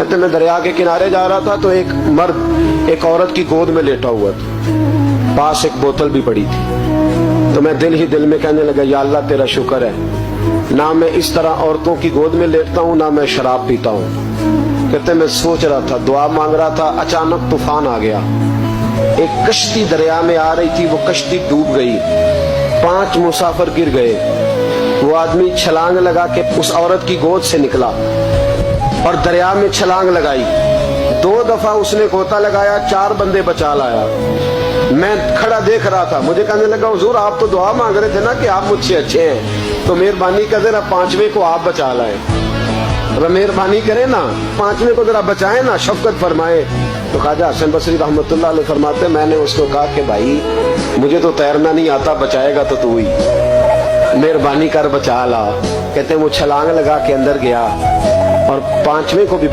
कहते मैं दरिया के किनारे जा रहा था तो एक मर्द एक औरत की गोद में लेटा हुआ था, पास एक बोतल भी पड़ी थी। तो मैं दिल ही दिल में कहने लगा, या अल्लाह तेरा शुक्र है, ना मैं इस तरह औरतों की गोद में लेटता हूँ, ना मैं शराब पीता हूँ। कहते मैं सोच रहा था, दुआ मांग रहा था, अचानक तूफान आ गया। एक कश्ती दरिया में आ रही थी, वो कश्ती डूब गई, 5 मुसाफिर गिर गए। वो आदमी छलांग लगा के उस औरत की गोद से निकला और दरिया में छलांग लगाई। 2 दफा उसने गोता लगाया, 4 बंदे बचा लाया। मैं खड़ा देख रहा था, मुझे कहने लगा, हुजूर आप तो दुआ मांग रहे थे ना कि आप मुझसे अच्छे हैं, तो मेहरबानी कर जरा 5वें को आप बचा लाए, मेहरबानी करें ना, 5वें को जरा बचाए ना, शफकत फरमाए। तो ख्वाजा हसन बसरी रहमतुल्लाह अलैह फरमाते, मैंने उसको कहा कि भाई मुझे तो तैरना नहीं आता, बचाएगा तो तू ही, मेहरबानी कर बचा ला। कहते वो छलांग लगा के अंदर गया और 5वें को भी